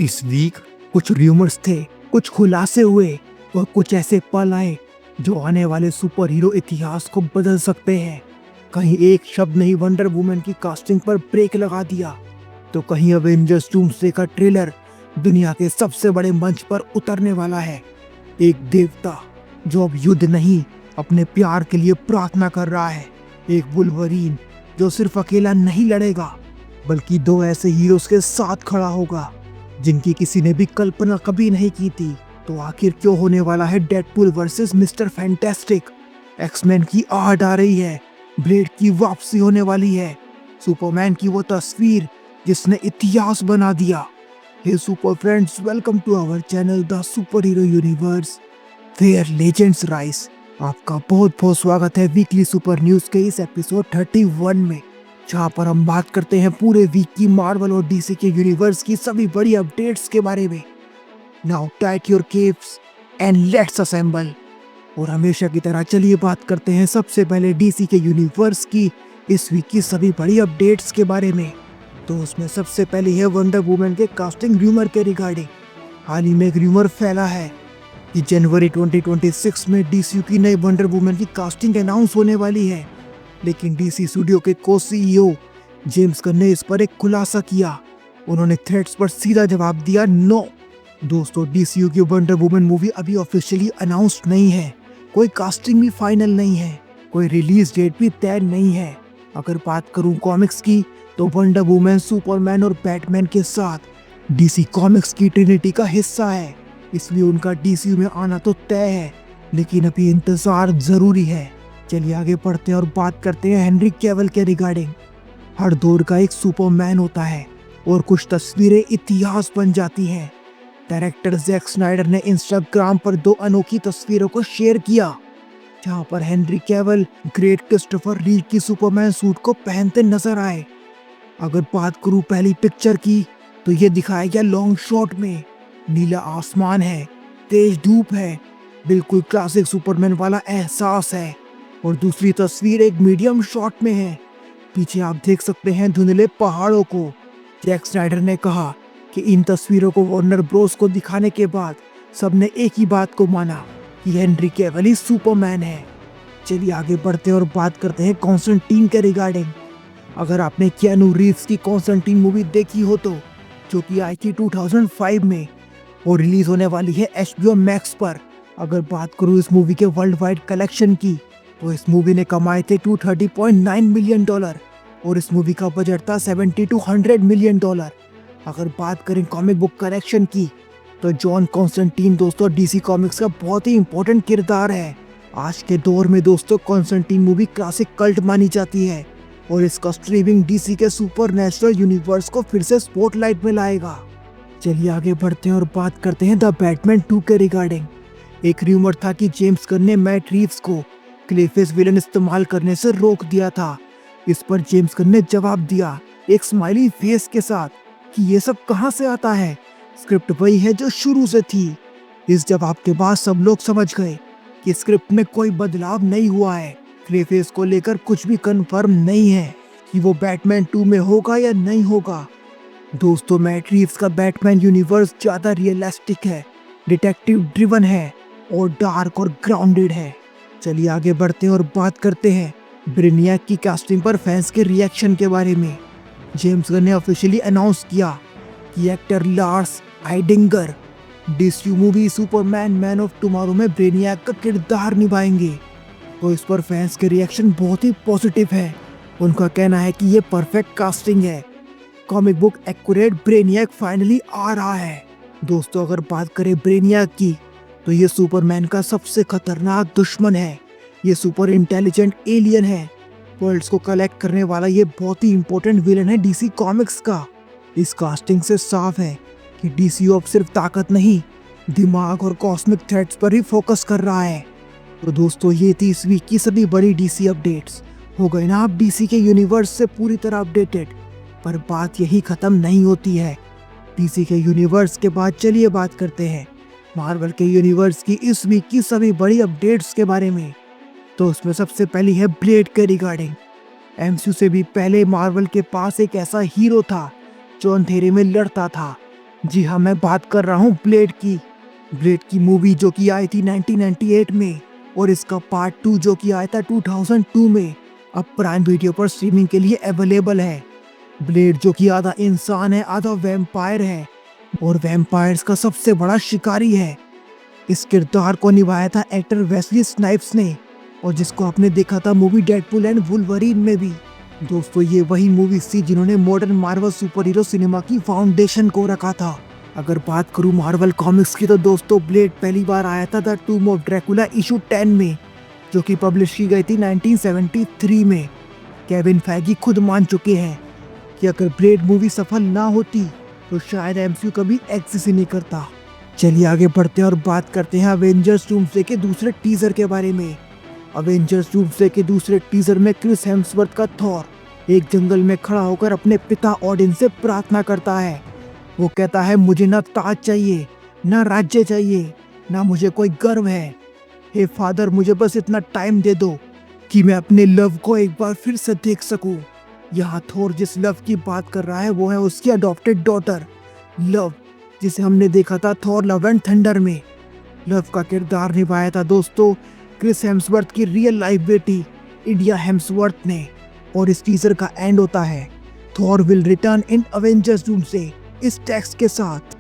इस वीक कुछ रूमर्स थे, कुछ खुलासे हुए और कुछ ऐसे पल आए जो आने वाले सुपर हीरो इतिहास को बदल सकते हैं। कहीं एक शब्द ने ही वंडर वुमन की कास्टिंग पर ब्रेक लगा दिया, तो कहीं अवेंजर्स डूम्सडे का ट्रेलर दुनिया के सबसे बड़े मंच पर उतरने वाला है। एक देवता जो अब युद्ध नहीं, अपने प्यार के लिए प्रार्थना कर रहा है। एक वुल्वरीन जो सिर्फ अकेला नहीं लड़ेगा, बल्कि दो ऐसे हीरोज के साथ खड़ा होगा जिनकी किसी ने भी कल्पना कभी नहीं की थी। तो आखिर क्यों होने वाला है Deadpool versus Mister Fantastic? X Men की आहट आ रही है, ब्लेड की वापसी होने वाली है, सुपरमैन की वो तस्वीर जिसने इतिहास बना दिया। Hey super friends, welcome to our channel the super hero universe where legends rise. आपका बहुत बहुत स्वागत है वीकली सुपर न्यूज के इस एपिसोड 31 में, जहाँ पर हम बात करते हैं पूरे वीक की मार्वल और डीसी के यूनिवर्स की सभी बड़ी अपडेट्स के बारे में। Now tight your keeps and let's assemble. और हमेशा की तरह चलिए बात करते हैं सबसे पहले डीसी के यूनिवर्स की इस वीक की सभी बड़ी अपडेट्स के बारे में। तो उसमें सबसे पहले है वंडर वुमन के कास्टिंग रूमर के रिगार्डिंग। हाल ही में एक रूमर फैला है कि जनवरी 2026 में डीसीयू की नई वंडर वुमन की कास्टिंग अनाउंस होने वाली है। लेकिन डीसी स्टूडियो के को सीईओ जेम्स गन ने इस पर एक खुलासा किया। उन्होंने थ्रेड्स पर सीधा जवाब दिया, नो दोस्तों, डीसीयू की वंडर वुमन मूवी अभी ऑफिशियली अनाउंस्ड नहीं है, कोई कास्टिंग भी फाइनल नहीं है, कोई रिलीज डेट भी तय नहीं है। अगर बात करूं कॉमिक्स की, तो वंडर वुमन, सुपरमैन और बैटमैन के साथ डीसी कॉमिक्स की ट्रिनिटी का हिस्सा है, इसलिए उनका डीसीयू में आना तो तय है। लेकिन अभी इंतजार जरूरी है। चलिए आगे बढ़ते हैं और बात करते हैं हेनरी कैविल के रिगार्डिंग। हर दौर का एक सुपरमैन होता है और कुछ तस्वीरें इतिहास बन जाती हैं। डायरेक्टर जैक स्नाइडर ने इंस्टाग्राम पर 2 अनोखी तस्वीरों को शेयर किया, जहां पर हेनरी कैविल ग्रेट क्रिस्टोफर रीव की सुपरमैन सूट को पहनते नजर आए। अगर बात करूं पहली पिक्चर की, तो ये दिखाया गया लॉन्ग शॉट में। नीला आसमान है, तेज धूप है, बिल्कुल क्लासिक सुपरमैन वाला एहसास है। और दूसरी तस्वीर एक मीडियम शॉट में है, पीछे आप देख सकते हैं धुंधले पहाड़ों को। जैक स्नाइडर ने कहा कि इन तस्वीरों को वार्नर ब्रोस को दिखाने के बाद सबने एक ही बात को माना कि हेनरी कैविल ही सुपरमैन है। चलिए आगे बढ़ते हैं और बात करते हैं कॉन्स्टेंटीन के रिगार्डिंग। अगर आपने कियानू रीव्स की कॉन्स्टेंटीन मूवी देखी हो तो, जो कि आई थी 2005 में और रिलीज होने वाली है HBO मैक्स पर। अगर बात करूँ इस मूवी के वर्ल्ड वाइड कलेक्शन की, तो इस मूवी ने कमाए थे $230.9 मिलियन और इस मूवी का बजट था $70 to $100 मिलियन। अगर बात करें कॉमिक बुक कलेक्शन की, तो जॉन कॉन्स्टेंटीन दोस्तों डीसी कॉमिक्स का बहुत ही इंपॉर्टेंट किरदार है। आज के दौर में दोस्तों कॉन्स्टेंटीन मूवी क्लासिक कल्ट मानी जाती है और इसका स्ट्रीमिंग डीसी के सुपरनैचुरल यूनिवर्स को फिर से स्पॉटलाइट में लाएगा। चलिए आगे बढ़ते हैं और बात करते हैं द बैटमैन 2 के रिगार्डिंग। एक रूमर था कि जेम्स गन ने मैट रीव्स को क्लेफेस विलन इस्तेमाल करने से रोक दिया था। इस पर जेम्स गन ने जवाब दिया एक स्माइली फेस के साथ कि ये सब कहां से आता है, स्क्रिप्ट वही है जो शुरू से थी। इस जवाब के बाद सब लोग समझ गए कि स्क्रिप्ट में कोई बदलाव नहीं हुआ है। क्लेफेस को लेकर कुछ भी कंफर्म नहीं है कि वो बैटमैन 2 में होगा या नहीं होगा। दोस्तों मैट रीव्स का बैटमैन यूनिवर्स ज्यादा रियलिस्टिक है, डिटेक्टिव ड्रिवन है और डार्क और ग्राउंडेड है। चलिए आगे बढ़ते हैं और बात करते हैं ब्रेनियाक की कास्टिंग पर फैंस के रिएक्शन के बारे में। जेम्स गन ने ऑफिशियली अनाउंस किया कि actor Lars Eidinger DCU movie Superman man of tomorrow में ब्रेनियाक का किरदार निभाएंगे। तो इस पर फैंस के रिएक्शन बहुत ही पॉजिटिव है। उनका कहना है कि ये परफेक्ट कास्टिंग है, कॉमिक बुक एक्यूरेट ब्रेनियाक फाइनली आ रहा है। दोस्तों अगर बात करें ब्रेनियाक की, तो ये सुपरमैन का सबसे खतरनाक दुश्मन है। ये सुपर इंटेलिजेंट एलियन है, वर्ल्ड्स को कलेक्ट करने वाला ये बहुत ही इंपॉर्टेंट विलन है डीसी कॉमिक्स का। इस कास्टिंग से साफ है कि डीसीयू अब सिर्फ ताकत नहीं, दिमाग और कॉस्मिक थ्रेट्स पर ही फोकस कर रहा है। तो दोस्तों ये थी इस वीक की सभी बड़ी डीसी अपडेट्स। हो गए ना आप डीसी के यूनिवर्स से पूरी तरह अपडेटेड। पर बात यही खत्म नहीं होती है। डीसी के यूनिवर्स के बाद चलिए बात करते हैं मार्वल के यूनिवर्स की इस वीक की सभी बड़ी अपडेट्स के बारे में। तो उसमें सबसे पहली है ब्लेड के रिगार्डिंग। एमसीयू से भी पहले मार्वल के पास एक ऐसा हीरो था जो अंधेरे में लड़ता था, जी हाँ, मैं बात कर रहा हूँ ब्लेड की। ब्लेड की मूवी जो कि आई थी 1998 में, और इसका पार्ट 2 जो कि आया था 2002 में, अब प्राइम वीडियो पर स्ट्रीमिंग के लिए अवेलेबल है। ब्लेड जो कि आधा इंसान है आधा वैम्पायर है, और वैम्पायर्स का सबसे बड़ा शिकारी है। इस किरदार को निभाया था एक्टर वेस्ली स्नाइप्स ने, और जिसको आपने देखा था मूवी डेडपूल एंड वुल्वरीन में भी। दोस्तों, ये वही मूवी थी जिन्होंने modern Marvel super hero cinema की फाउंडेशन को रखा था। अगर बात करूं मार्वल कॉमिक्स की, तो दोस्तों ब्लेड पहली बार आया था द टूम ऑफ ड्रैकुला इशू 10 में, जो कि पब्लिश की गई थी 1973 में। केविन फैगी खुद मान चुके हैं कि अगर ब्लेड मूवी सफल ना होती तो शायद एमसीयू कभी एग्जिस्ट ही नहीं करता। चलिए आगे बढ़ते हैं और बात करते हैं अवेंजर्स डूम्सडे के दूसरे टीजर के बारे में। अवेंजर्स डूम्सडे के दूसरे टीजर में क्रिस हेम्सवर्थ का थॉर एक जंगल में खड़ा होकर अपने पिता ओडिन से प्रार्थना करता है। वो कहता है, मुझे ना ताज चाहिए, ना राज्य चाहिए, ना मुझे कोई गर्व है। हे फादर, मुझे बस इतना टाइम दे दो कि मैं अपने लव को एक बार फिर से देख सकूं। यहाँ थोर जिस लव की बात कर रहा है वो है उसकी अडॉप्टेड डॉटर लव, जिसे हमने देखा था थॉर लव एंड थंडर में। लव का किरदार निभाया था दोस्तों क्रिस हेम्सवर्थ की रियल लाइफ बेटी इंडिया हेम्सवर्थ ने। और इस टीजर का एंड होता है, Thor will return in Avengers doomsday, इस टेक्स्ट के साथ।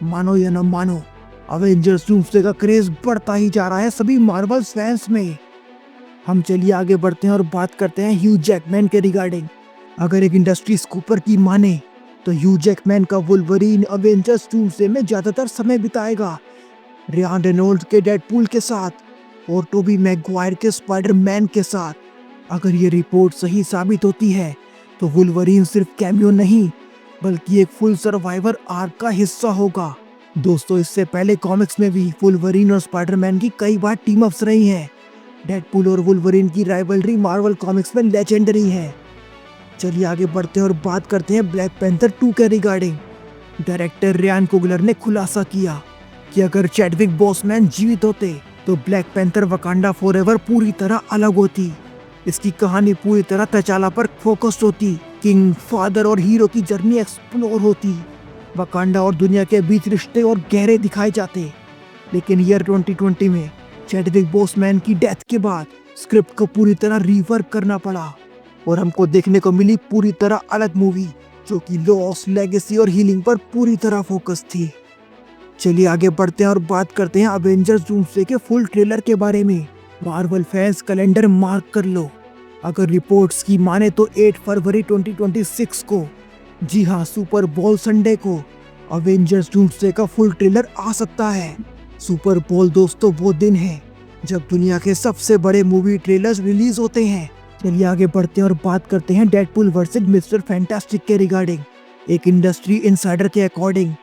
मानो या न मानो, अवेंजर्स डूम्सडे का क्रेज बढ़ता ही जा रहा है सभी मार्वल फैंस में। हम चलिए आगे बढ़ते हैं और बात करते हैं ह्यू जैकमैन के रिगार्डिंग। अगर एक इंडस्ट्री स्कूपर की माने तो ह्यू जैकमैन का वुल्वरीन अवेंजर्स डूम्सडे में ज्यादातर समय बिताएगा रियान रेनॉल्ड्स के डेडपूल के साथ और टोबी मैगवायर के स्पाइडरमैन के साथ। अगर ये रिपोर्ट सही साबित होती है तो वुल्वरीन सिर्फ कैमियो नहीं बल्कि एक फुल सर्वाइवर आर्क का हिस्सा होगा। दोस्तों, इससे पहले कॉमिक्स में भी वुल्वरीन और स्पाइडरमैन की कई बार टीम अप्स रही हैं। डेडपूल और वुल्वरीन की राइवलरी मार्वल कॉमिक्स में लेजेंडरी है। चलिए आगे बढ़ते हैं और बात करते हैं ब्लैक पैंथर 2 के रिगार्डिंग। डायरेक्टर रियान कुगलर ने खुलासा किया कि अगर चैडविक बॉसमैन जीवित होते तो ब्लैक पैंथर वकांडा फॉरएवर पूरी तरह अलग होती। इसकी कहानी पूरी तरह तचाला पर फोकस्ड होती। किंग, फादर और हीरो की जर्नी एक्सप्लोर होती। वकांडा और दुनिया के बीच रिश्ते और गहरे दिखाए जाते। लेकिन ईयर 2020 में चैडविक बॉसमैन की डेथ के बाद स्क्रिप्ट को पूरी तरह रीवर्क करना पड़ा और हमको देखने को मिली पूरी तरह अलग मूवी जो कि लॉस, लेगेसी और हीलिंग पर पूरी तरह फोकस थी। चलिए आगे बढ़ते हैं और बात करते हैं अवेंजर्स डूम्सडे के फुल ट्रेलर के बारे में। मार्वल फैंस कैलेंडर मार्क कर लो। अगर रिपोर्ट्स की माने तो 8 फरवरी 2026 को, जी हाँ, सुपर बोल संडे को अवेंजर्स डूम्सडे का फुल ट्रेलर आ सकता है। सुपर बोल दोस्तों वो दिन है जब दुनिया के सबसे बड़े मूवी ट्रेलर्स रिलीज होते हैं। चलिए आगे बढ़ते हैं और बात करते हैं डेडपूल वर्सेस मिस्टर फैंटास्टिक के रिगार्डिंग। एक इंडस्ट्री इनसाइडर के अकॉर्डिंग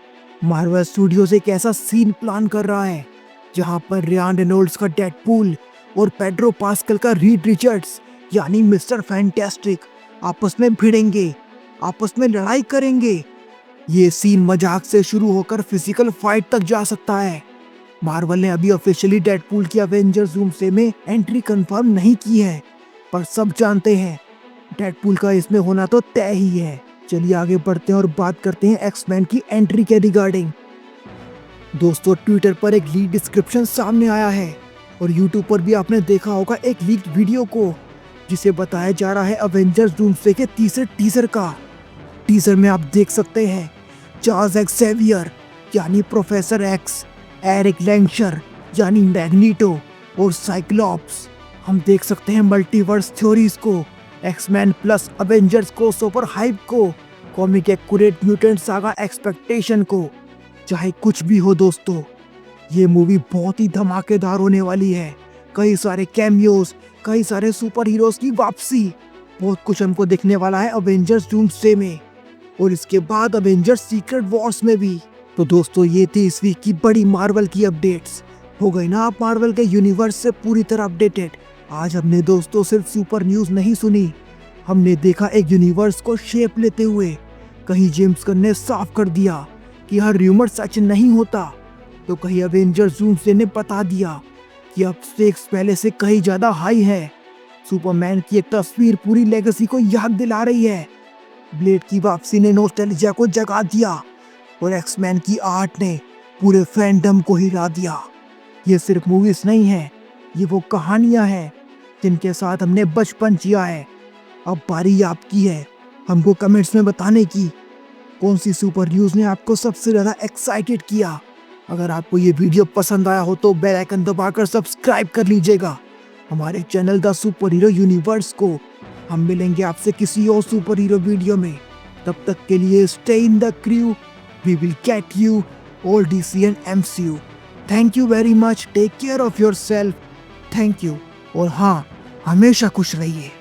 मार्वल स्टूडियोज एक ऐसा सीन प्लान कर रहा है जहां पर रियान रेनॉल्ड्स का डेडपूल और पेड्रो पास्कल का रीड रिचर्ड्स यानी मिस्टर फैंटास्टिक आपस में भिड़ेंगे, आपस में लड़ाई करेंगे। ये सीन मजाक से शुरू होकर फिजिकल फाइट तक जा सकता है। मार्वल ने अभी ऑफिशियली डेडपूल की अवेंजर्स डूम्सडे में एंट्री कंफर्म नहीं की है, पर सब जानते हैं डेडपूल का इसमें होना तो तय ही है। चलिए आगे बढ़ते हैं और बात करते हैं एक्समैन की एंट्री के रिगार्डिंग। दोस्तों, ट्विटर पर एक लीक डिस्क्रिप्शन सामने आया है और यूट्यूब पर भी आपने देखा होगा एक लीक वीडियो को, जिसे बताया जा रहा है अवेंजर्स डूम्सडे के तीसरे टीजर का। टीजर में आप देख सकते हैं चार्ल्स एक्सेवियर यानी प्रोफेसर एक्स, एरिक लैंगशर यानी मैग्नीटो और साइक्लॉप्स। हम देख सकते हैं मल्टीवर्स थ्योरीज को, एक्समैन प्लस अवेंजर्स को, सुपर हाइप को, comic accurate mutant saga expectation को। चाहे कुछ भी हो दोस्तों, ये मूवी बहुत ही धमाकेदार होने वाली है। कई सारे कैमियोज, कई सारे सुपर हीरोज की वापसी, बहुत कुछ हमको देखने वाला है अवेंजर्स डूम्सडे में और इसके बाद अवेंजर्स सीक्रेट वॉर्स में भी। तो दोस्तों, ये थी इस वीक की बड़ी मार्वल की अपडेट्स। हो गई ना आप मार्वल के यूनिवर्स से पूरी तरह अपडेटेड। आज हमने दोस्तों सिर्फ सुपर न्यूज नहीं सुनी, हमने देखा एक यूनिवर्स को शेप लेते हुए। कहीं जेम्स गन ने साफ कर दिया कि हर र्यूमर सच नहीं होता, तो कहीं अवेंजर्स डूम्सडे ने बता दिया कि अब स्टेक्स पहले से कहीं ज्यादा हाई है। सुपरमैन की एक तस्वीर पूरी लेगेसी को याद दिला रही है। ब्लेड की वापसी ने नॉस्टैल्जिया को जगा दिया और एक्समैन की आर्ट ने पूरे फैंडम को हिला दिया। ये सिर्फ मूवीज नहीं है, ये वो कहानियां हैं जिनके साथ हमने बचपन जिया है। अब बारी आपकी है हमको कमेंट्स में बताने की कौन सी सुपर न्यूज़ ने आपको सबसे ज़्यादा एक्साइटेड किया। अगर आपको ये वीडियो पसंद आया हो तो बेल आइकन दबाकर सब्सक्राइब कर लीजिएगा हमारे channel the super hero universe को। हम मिलेंगे आपसे किसी और सुपर हीरो वीडियो में। तब तक के लिए stay in the crew, we will get you all DC and MCU। Thank you very much, take care of your self. Thank you, और हाँ, हमेशा खुश रहिए।